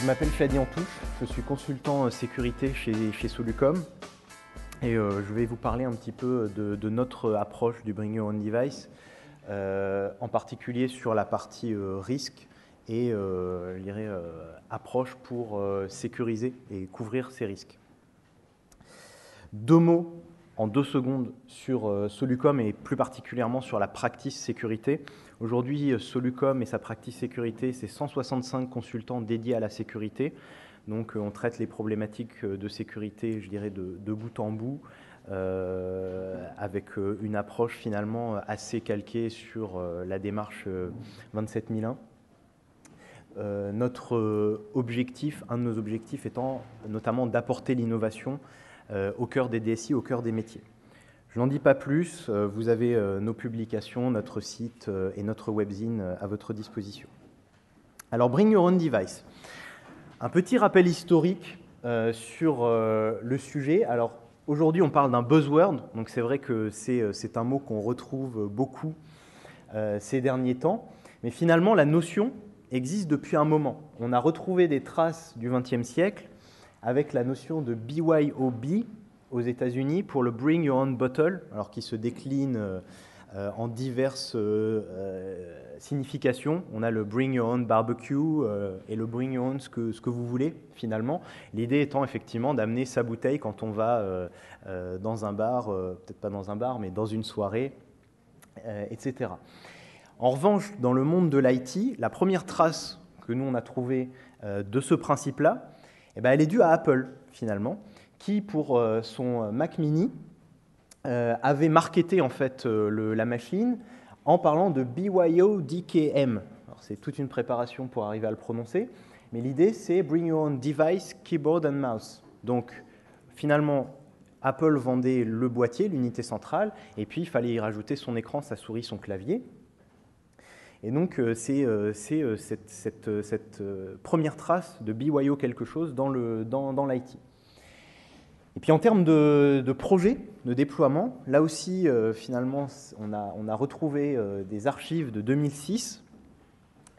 Je m'appelle Fadi Antouche, je suis consultant sécurité chez Solucom et je vais vous parler un petit peu de notre approche du Bring Your Own Device, en particulier sur la partie risque et je dirais, approche pour sécuriser et couvrir ces risques. Deux mots en 2 secondes sur Solucom et plus particulièrement sur la practice sécurité. Aujourd'hui, Solucom et sa practice sécurité, c'est 165 consultants dédiés à la sécurité. Donc, on traite les problématiques de sécurité, je dirais, de bout en bout, avec une approche finalement assez calquée sur la démarche 27001. Notre objectif, un de nos objectifs étant notamment d'apporter l'innovation au cœur des DSI, au cœur des métiers. Je n'en dis pas plus, vous avez nos publications, notre site et notre webzine à votre disposition. Alors, Bring Your Own Device. Un petit rappel historique sur le sujet. Alors, aujourd'hui, on parle d'un buzzword, donc c'est vrai que c'est un mot qu'on retrouve beaucoup ces derniers temps, mais finalement, la notion existe depuis un moment. On a retrouvé des traces du XXe siècle avec la notion de BYOB aux États-Unis pour le Bring Your Own Bottle, alors qui se décline en diverses significations. On a le Bring Your Own Barbecue et le Bring Your Own ce que vous voulez finalement. L'idée étant effectivement d'amener sa bouteille quand on va dans un bar, peut-être pas dans un bar, mais dans une soirée, etc. En revanche, dans le monde de l'IT, la première trace que nous on a trouvée de ce principe-là, eh bien, elle est due à Apple, finalement, qui, pour son Mac Mini, avait marketé en fait, la machine en parlant de BYODKM. C'est toute une préparation pour arriver à le prononcer, mais l'idée, c'est Bring Your Own Device, Keyboard and Mouse. Donc, finalement, Apple vendait le boîtier, l'unité centrale, et puis il fallait y rajouter son écran, sa souris, son clavier. Et donc, c'est cette première trace de BYO quelque chose dans l'IT. Et puis, en termes de projet, de déploiement, là aussi, finalement, on a retrouvé des archives de 2006,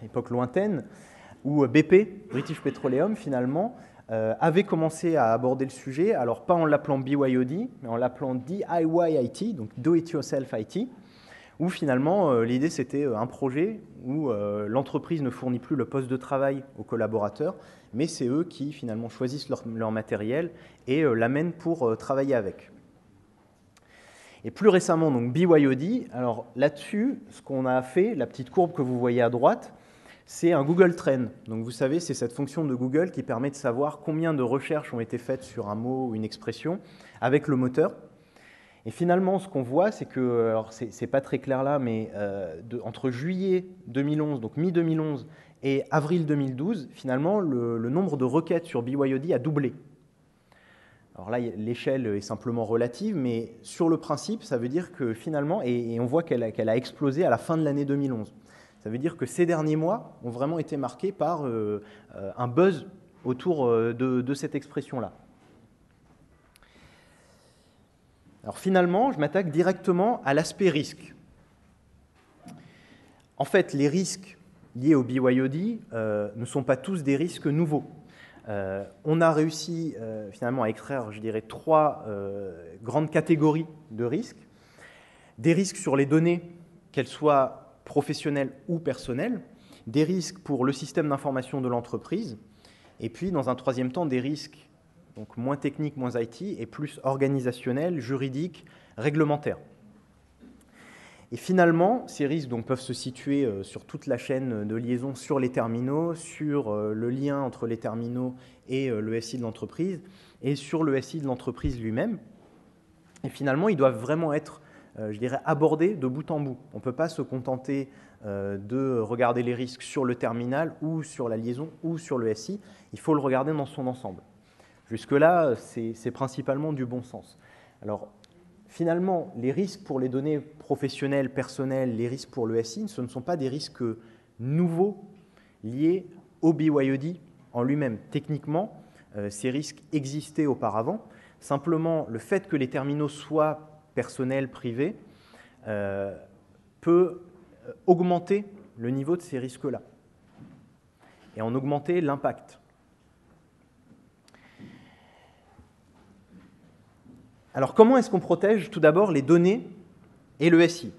époque lointaine, où BP, British Petroleum, finalement, avait commencé à aborder le sujet, alors pas en l'appelant BYOD, mais en l'appelant DIY IT, donc Do It Yourself IT, où finalement, l'idée, c'était un projet où l'entreprise ne fournit plus le poste de travail aux collaborateurs, mais c'est eux qui, finalement, choisissent leur matériel et l'amènent pour travailler avec. Et plus récemment, donc BYOD, alors là-dessus, ce qu'on a fait, la petite courbe que vous voyez à droite, c'est un Google Trend. Donc vous savez, c'est cette fonction de Google qui permet de savoir combien de recherches ont été faites sur un mot ou une expression avec le moteur. Et finalement, ce qu'on voit, c'est que, alors c'est pas très clair là, mais entre juillet 2011, donc mi-2011, et avril 2012, finalement, le nombre de requêtes sur BYOD a doublé. Alors là, l'échelle est simplement relative, mais sur le principe, ça veut dire que finalement, et on voit qu'elle a explosé à la fin de l'année 2011. Ça veut dire que ces derniers mois ont vraiment été marqués par un buzz autour de cette expression-là. Alors finalement, je m'attaque directement à l'aspect risque. En fait, les risques liés au BYOD ne sont pas tous des risques nouveaux. On a réussi finalement à extraire, je dirais, 3 grandes catégories de risques. Des risques sur les données, qu'elles soient professionnelles ou personnelles, des risques pour le système d'information de l'entreprise, et puis dans un troisième temps, des risques donc moins techniques, moins IT, et plus organisationnels, juridiques, réglementaires. Et finalement, ces risques donc, peuvent se situer sur toute la chaîne de liaison sur les terminaux, sur le lien entre les terminaux et le SI de l'entreprise, et sur le SI de l'entreprise lui-même. Et finalement, ils doivent vraiment être, je dirais, abordés de bout en bout. On ne peut pas se contenter de regarder les risques sur le terminal ou sur la liaison ou sur le SI. Il faut le regarder dans son ensemble. Jusque-là, c'est principalement du bon sens. Alors, finalement, les risques pour les données professionnelles, personnelles, les risques pour le SI, ce ne sont pas des risques nouveaux liés au BYOD en lui-même. Techniquement, ces risques existaient auparavant. Simplement, le fait que les terminaux soient personnels, privés, peut augmenter le niveau de ces risques-là et en augmenter l'impact. Alors, comment est-ce qu'on protège tout d'abord les données et le SI?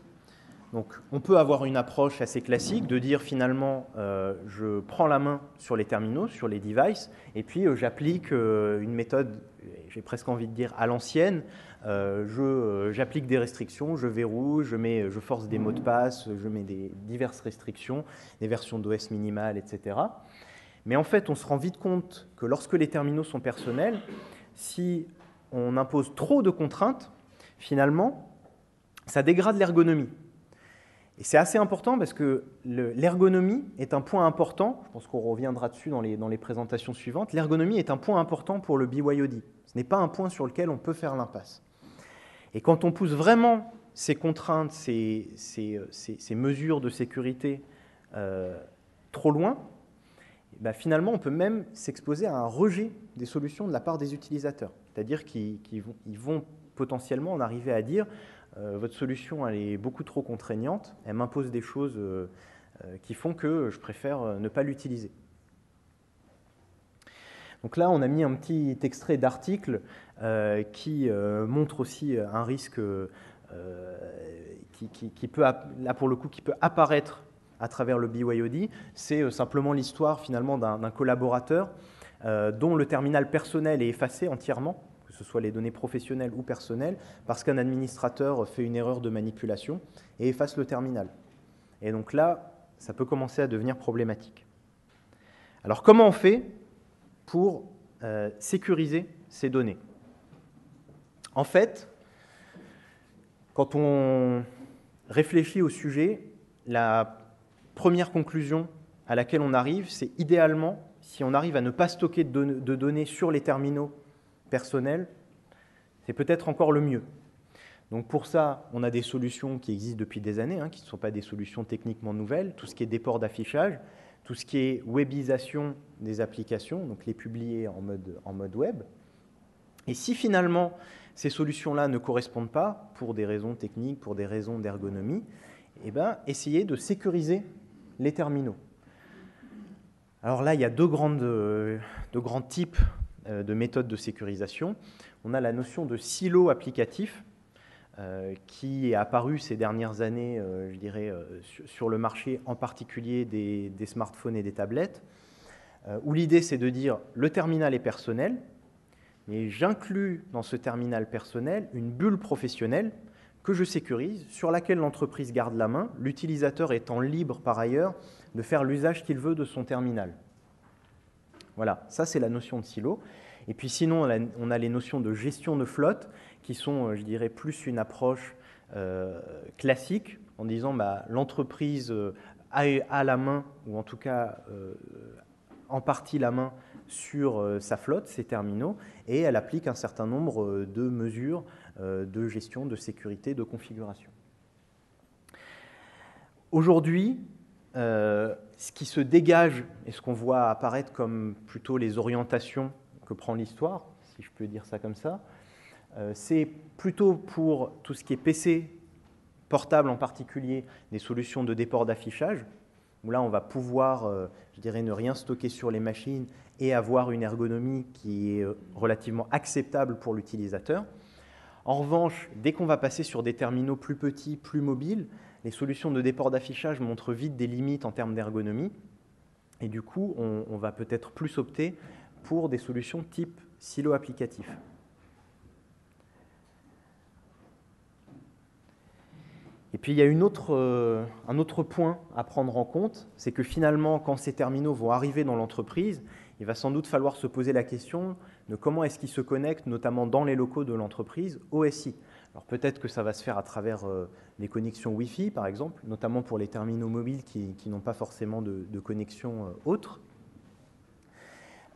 Donc, on peut avoir une approche assez classique de dire finalement, je prends la main sur les terminaux, sur les devices, et puis j'applique une méthode, j'ai presque envie de dire à l'ancienne. J'applique des restrictions, je verrouille, je force des mots de passe, je mets des diverses restrictions, des versions d'OS minimales, etc. Mais en fait, on se rend vite compte que lorsque les terminaux sont personnels, si on impose trop de contraintes, finalement, ça dégrade l'ergonomie. Et c'est assez important parce que l'ergonomie est un point important, je pense qu'on reviendra dessus dans les présentations suivantes, l'ergonomie est un point important pour le BYOD. Ce n'est pas un point sur lequel on peut faire l'impasse. Et quand on pousse vraiment ces contraintes, ces mesures de sécurité trop loin, ben finalement, on peut même s'exposer à un rejet des solutions de la part des utilisateurs. C'est-à-dire qu'ils vont potentiellement en arriver à dire votre solution elle est beaucoup trop contraignante, elle m'impose des choses qui font que je préfère ne pas l'utiliser. Donc là, on a mis un petit extrait d'article qui montre aussi un risque qui peut, là pour le coup, qui peut apparaître à travers le BYOD. C'est simplement l'histoire finalement d'un collaborateur dont le terminal personnel est effacé entièrement, que ce soit les données professionnelles ou personnelles, parce qu'un administrateur fait une erreur de manipulation et efface le terminal. Et donc là, ça peut commencer à devenir problématique. Alors comment on fait pour sécuriser ces données? En fait, quand on réfléchit au sujet, la première conclusion à laquelle on arrive, c'est idéalement, si on arrive à ne pas stocker de données sur les terminaux personnels, c'est peut-être encore le mieux. Donc pour ça, on a des solutions qui existent depuis des années, qui ne sont pas des solutions techniquement nouvelles, tout ce qui est des ports d'affichage, tout ce qui est webisation des applications, donc les publier en mode web. Et si finalement ces solutions-là ne correspondent pas, pour des raisons techniques, pour des raisons d'ergonomie, eh bien, essayez de sécuriser les terminaux. Alors là, il y a deux grands types de méthodes de sécurisation. On a la notion de silo applicatif, qui est apparu ces dernières années, je dirais, sur le marché, en particulier des smartphones et des tablettes, où l'idée c'est de dire le terminal est personnel, mais j'inclus dans ce terminal personnel une bulle professionnelle que je sécurise, sur laquelle l'entreprise garde la main, l'utilisateur étant libre par ailleurs de faire l'usage qu'il veut de son terminal. Voilà, ça c'est la notion de silo. Et puis sinon, on a les notions de gestion de flotte, qui sont, je dirais, plus une approche classique, en disant l'entreprise a la main, ou en tout cas en partie la main sur sa flotte, ses terminaux, et elle applique un certain nombre de mesures de gestion, de sécurité, de configuration. Aujourd'hui, ce qui se dégage et ce qu'on voit apparaître comme plutôt les orientations que prend l'histoire, si je peux dire ça comme ça, c'est plutôt pour tout ce qui est PC, portable en particulier, des solutions de déport d'affichage, où là on va pouvoir, je dirais, ne rien stocker sur les machines et avoir une ergonomie qui est relativement acceptable pour l'utilisateur. En revanche, dès qu'on va passer sur des terminaux plus petits, plus mobiles, les solutions de déport d'affichage montrent vite des limites en termes d'ergonomie. Et du coup, on va peut-être plus opter pour des solutions type silo applicatif. Et puis, il y a un autre point à prendre en compte, c'est que finalement, quand ces terminaux vont arriver dans l'entreprise, il va sans doute falloir se poser la question de comment est-ce qu'ils se connectent, notamment dans les locaux de l'entreprise, au SI. Alors peut-être que ça va se faire à travers des connexions Wi-Fi, par exemple, notamment pour les terminaux mobiles qui n'ont pas forcément de connexion autre.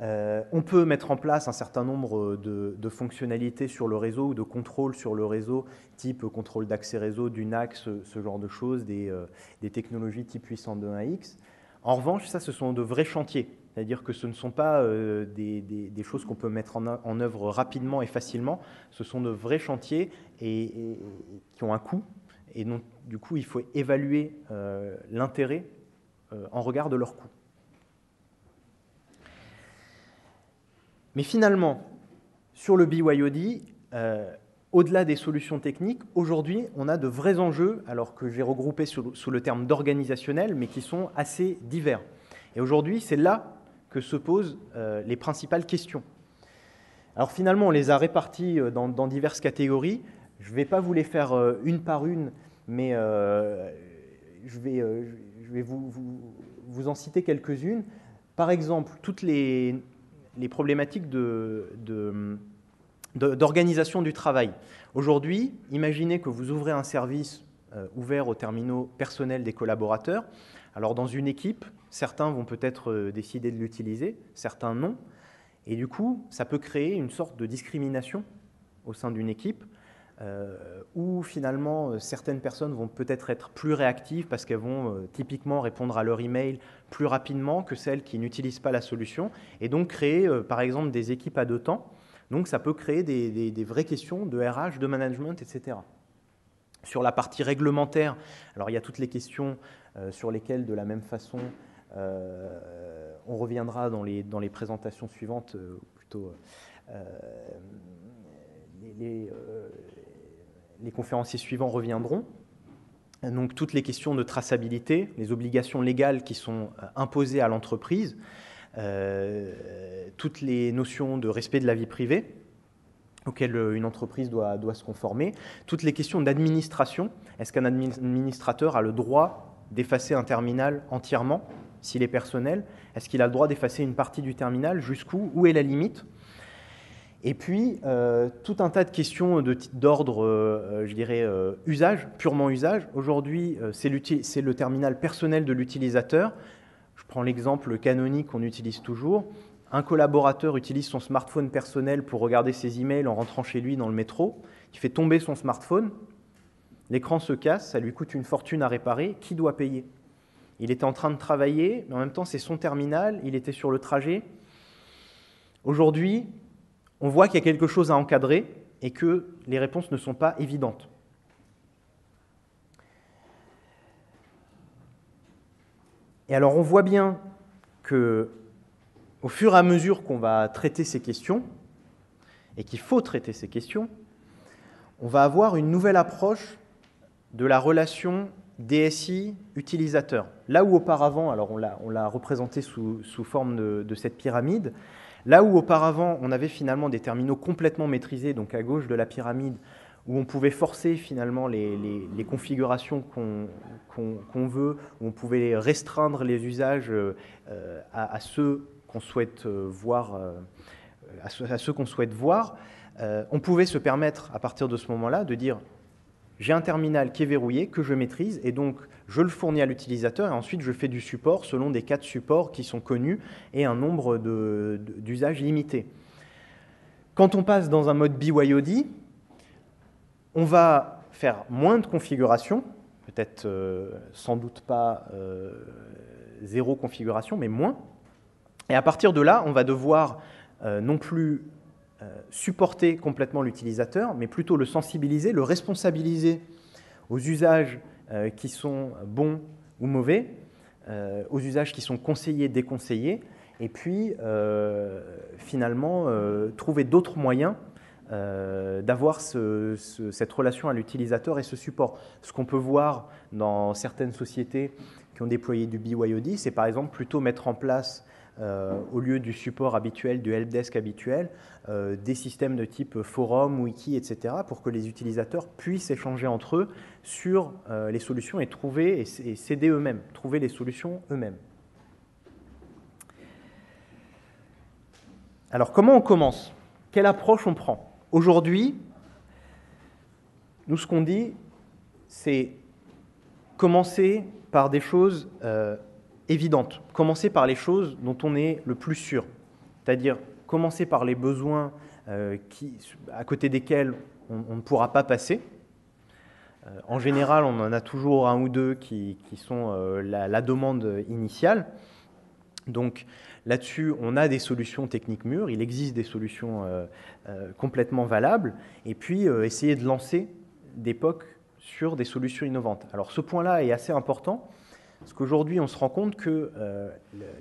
On peut mettre en place un certain nombre de fonctionnalités sur le réseau ou de contrôle sur le réseau, type contrôle d'accès réseau, du NAC, ce genre de choses, des technologies type 802.1x. En revanche, ça, ce sont de vrais chantiers. C'est-à-dire que ce ne sont pas des choses qu'on peut mettre en œuvre rapidement et facilement. Ce sont de vrais chantiers et qui ont un coût. Et donc, du coup, il faut évaluer l'intérêt en regard de leur coût. Mais finalement, sur le BYOD, au-delà des solutions techniques, aujourd'hui, on a de vrais enjeux, alors que j'ai regroupé sous le terme d'organisationnel, mais qui sont assez divers. Et aujourd'hui, c'est là que se posent les principales questions. Alors finalement, on les a répartis dans diverses catégories. Je ne vais pas vous les faire une par une, mais je vais vous en citer quelques-unes. Par exemple, toutes les problématiques d'organisation du travail. Aujourd'hui, imaginez que vous ouvrez un service ouvert aux terminaux personnels des collaborateurs. Alors dans une équipe, certains vont peut-être décider de l'utiliser, certains non. Et du coup, ça peut créer une sorte de discrimination au sein d'une équipe où finalement certaines personnes vont peut-être être plus réactives parce qu'elles vont typiquement répondre à leur email plus rapidement que celles qui n'utilisent pas la solution et donc créer par exemple des équipes à deux temps. Donc ça peut créer des vraies questions de RH, de management, etc. Sur la partie réglementaire, alors il y a toutes les questions sur lesquelles de la même façon on reviendra dans les présentations suivantes, plutôt les conférenciers suivants reviendront. Donc toutes les questions de traçabilité, les obligations légales qui sont imposées à l'entreprise, toutes les notions de respect de la vie privée auxquelles une entreprise doit se conformer, toutes les questions d'administration. Est-ce qu'un administrateur a le droit d'effacer un terminal entièrement s'il est personnel? Est-ce qu'il a le droit d'effacer une partie du terminal? Jusqu'où? Où est la limite? Et puis, tout un tas de questions d'ordre, je dirais, usage, purement usage. Aujourd'hui, c'est le terminal personnel de l'utilisateur. Je prends l'exemple canonique qu'on utilise toujours. Un collaborateur utilise son smartphone personnel pour regarder ses emails en rentrant chez lui dans le métro. Il fait tomber son smartphone, l'écran se casse, ça lui coûte une fortune à réparer. Qui doit payer? Il était en train de travailler, mais en même temps, c'est son terminal, il était sur le trajet. Aujourd'hui, on voit qu'il y a quelque chose à encadrer et que les réponses ne sont pas évidentes. Et alors, on voit bien qu'au fur et à mesure qu'on va traiter ces questions, et qu'il faut traiter ces questions, on va avoir une nouvelle approche de la relation DSI-utilisateur. Là où auparavant, alors on l'a représenté sous forme de cette pyramide, là où auparavant on avait finalement des terminaux complètement maîtrisés, donc à gauche de la pyramide, où on pouvait forcer finalement les configurations qu'on veut, où on pouvait restreindre les usages à ceux qu'on souhaite voir, on pouvait se permettre à partir de ce moment-là de dire j'ai un terminal qui est verrouillé, que je maîtrise, et donc je le fournis à l'utilisateur, et ensuite je fais du support selon des cas de support qui sont connus et un nombre d'usages limité. Quand on passe dans un mode BYOD, on va faire moins de configuration, peut-être sans doute pas zéro configuration, mais moins. Et à partir de là, on va devoir non plus supporter complètement l'utilisateur, mais plutôt le sensibiliser, le responsabiliser aux usages qui sont bons ou mauvais, aux usages qui sont conseillés, déconseillés, et puis finalement trouver d'autres moyens d'avoir cette relation à l'utilisateur et ce support. Ce qu'on peut voir dans certaines sociétés qui ont déployé du BYOD, c'est par exemple plutôt mettre en place au lieu du support habituel, du helpdesk habituel, des systèmes de type forum, wiki, etc., pour que les utilisateurs puissent échanger entre eux sur les solutions et trouver et s'aider eux-mêmes, trouver les solutions eux-mêmes. Alors, comment on commence? Quelle approche on prend? Aujourd'hui, nous, ce qu'on dit, c'est commencer par des choses évidentes, commencer par les choses dont on est le plus sûr, c'est-à-dire commencer par les besoins à côté desquels on ne pourra pas passer. En général, on en a toujours un ou deux qui sont la demande initiale. Donc là-dessus, on a des solutions techniques mûres, il existe des solutions complètement valables, et puis essayer de lancer des POC sur des solutions innovantes. Alors ce point-là est assez important, parce qu'aujourd'hui, on se rend compte que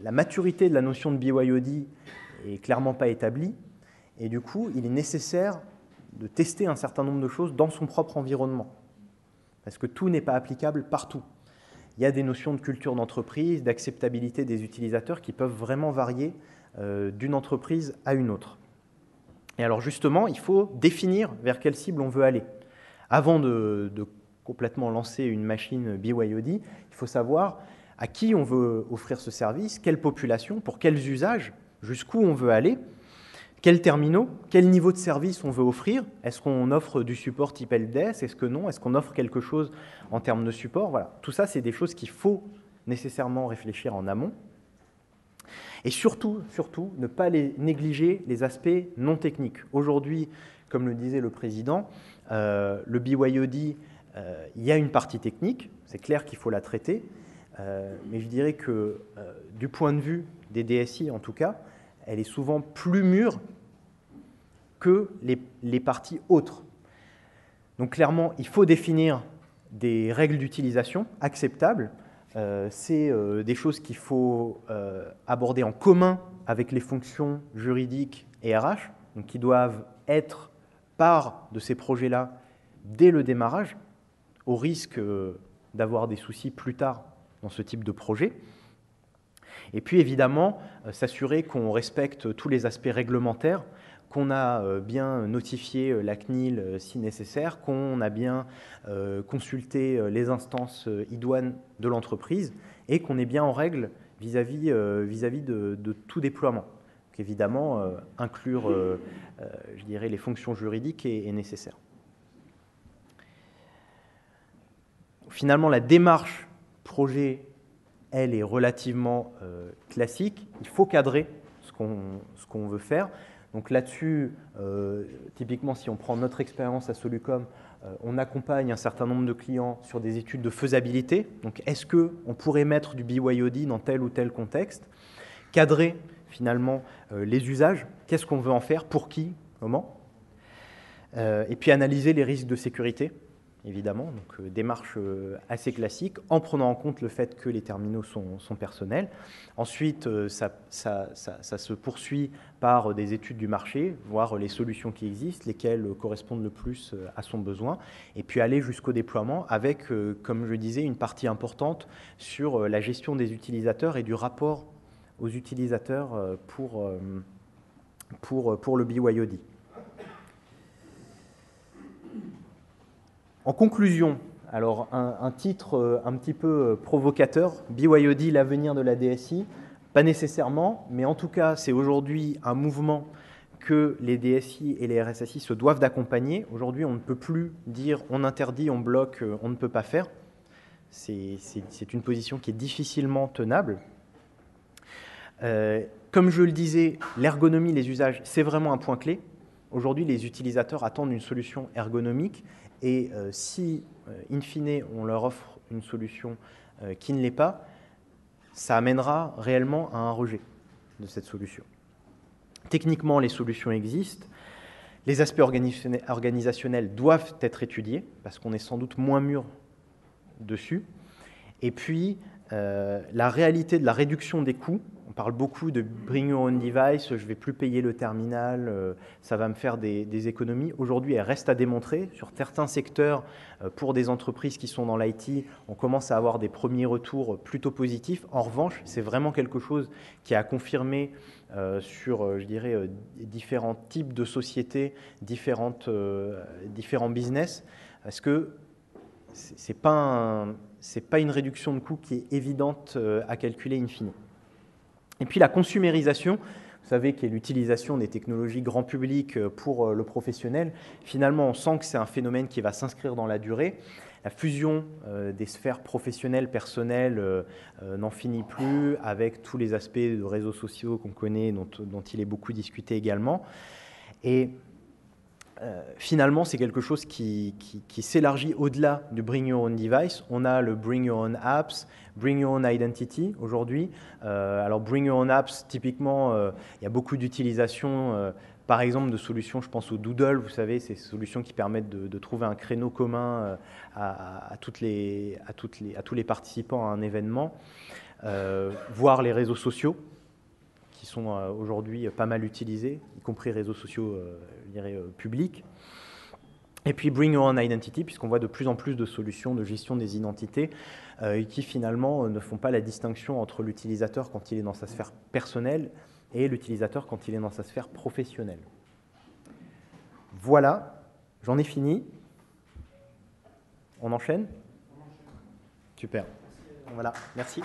la maturité de la notion de BYOD est clairement pas établie, et du coup, il est nécessaire de tester un certain nombre de choses dans son propre environnement. Parce que tout n'est pas applicable partout. Il y a des notions de culture d'entreprise, d'acceptabilité des utilisateurs qui peuvent vraiment varier d'une entreprise à une autre. Et alors justement, il faut définir vers quelle cible on veut aller. Avant de complètement lancer une machine BYOD, il faut savoir à qui on veut offrir ce service, quelle population, pour quels usages, jusqu'où on veut aller, quels terminaux, quel niveau de service on veut offrir. Est-ce qu'on offre du support type helpdesk? Est-ce que non? Est-ce qu'on offre quelque chose en termes de support? Voilà. Tout ça, c'est des choses qu'il faut nécessairement réfléchir en amont. Et surtout, ne pas négliger les aspects non techniques. Aujourd'hui, comme le disait le président, le BYOD, il y a une partie technique, c'est clair qu'il faut la traiter, mais je dirais que du point de vue des DSI en tout cas, elle est souvent plus mûre que les parties autres. Donc clairement, il faut définir des règles d'utilisation acceptables. C'est des choses qu'il faut aborder en commun avec les fonctions juridiques et RH, donc qui doivent être part de ces projets-là dès le démarrage, au risque d'avoir des soucis plus tard dans ce type de projet. Et puis évidemment, s'assurer qu'on respecte tous les aspects réglementaires, qu'on a bien notifié la CNIL si nécessaire, qu'on a bien consulté les instances idoines de l'entreprise et qu'on est bien en règle vis-à-vis de tout déploiement. Donc évidemment, inclure je dirais, les fonctions juridiques est nécessaire. Finalement, la démarche projet, elle est relativement classique. Il faut cadrer ce qu'on veut faire. Donc là-dessus, typiquement, si on prend notre expérience à Solucom, on accompagne un certain nombre de clients sur des études de faisabilité. Donc, est-ce qu'on pourrait mettre du BYOD dans tel ou tel contexte? Cadrer, finalement, les usages. Qu'est-ce qu'on veut en faire? Pour qui? Comment? Et puis, analyser les risques de sécurité, évidemment. Donc, démarche assez classique, en prenant en compte le fait que les terminaux sont personnels. Ensuite, ça se poursuit par des études du marché, voir les solutions qui existent, lesquelles correspondent le plus à son besoin, et puis aller jusqu'au déploiement avec, comme je disais, une partie importante sur la gestion des utilisateurs et du rapport aux utilisateurs pour le BYOD. En conclusion, alors un titre un petit peu provocateur, BYOD, l'avenir de la DSI, pas nécessairement, mais en tout cas, c'est aujourd'hui un mouvement que les DSI et les RSSI se doivent d'accompagner. Aujourd'hui, on ne peut plus dire on interdit, on bloque, on ne peut pas faire. C'est une position qui est difficilement tenable. Comme je le disais, l'ergonomie, les usages, c'est vraiment un point clé. Aujourd'hui, les utilisateurs attendent une solution ergonomique et si, in fine, on leur offre une solution qui ne l'est pas, ça amènera réellement à un rejet de cette solution. Techniquement, les solutions existent. Les aspects organisationnels doivent être étudiés parce qu'on est sans doute moins mûr dessus. Et puis, la réalité de la réduction des coûts, on parle beaucoup de bring your own device, je ne vais plus payer le terminal, ça va me faire des économies. Aujourd'hui, elle reste à démontrer. Sur certains secteurs, pour des entreprises qui sont dans l'IT, on commence à avoir des premiers retours plutôt positifs. En revanche, c'est vraiment quelque chose qui est à confirmer sur, je dirais, différents types de sociétés, différents business, parce que ce n'est pas une réduction de coûts qui est évidente à calculer in fine. Et puis la consumérisation, vous savez, qui est l'utilisation des technologies grand public pour le professionnel. Finalement, on sent que c'est un phénomène qui va s'inscrire dans la durée. La fusion des sphères professionnelles, personnelles n'en finit plus, avec tous les aspects de réseaux sociaux qu'on connaît, dont il est beaucoup discuté également. Et finalement, c'est quelque chose qui s'élargit au-delà du Bring Your Own Device. On a le Bring Your Own Apps, Bring Your Own Identity aujourd'hui. Alors, Bring Your Own Apps, typiquement, il y a beaucoup d'utilisation, par exemple, de solutions, je pense au Doodle, vous savez, ces solutions qui permettent de trouver un créneau commun à tous les participants à un événement, voir les réseaux sociaux, qui sont aujourd'hui pas mal utilisés, y compris réseaux sociaux dirais, publiques. Et puis Bring Your Own Identity, puisqu'on voit de plus en plus de solutions de gestion des identités qui finalement ne font pas la distinction entre l'utilisateur quand il est dans sa sphère personnelle et l'utilisateur quand il est dans sa sphère professionnelle. Voilà, j'en ai fini. On enchaîne ? Super. Voilà, merci.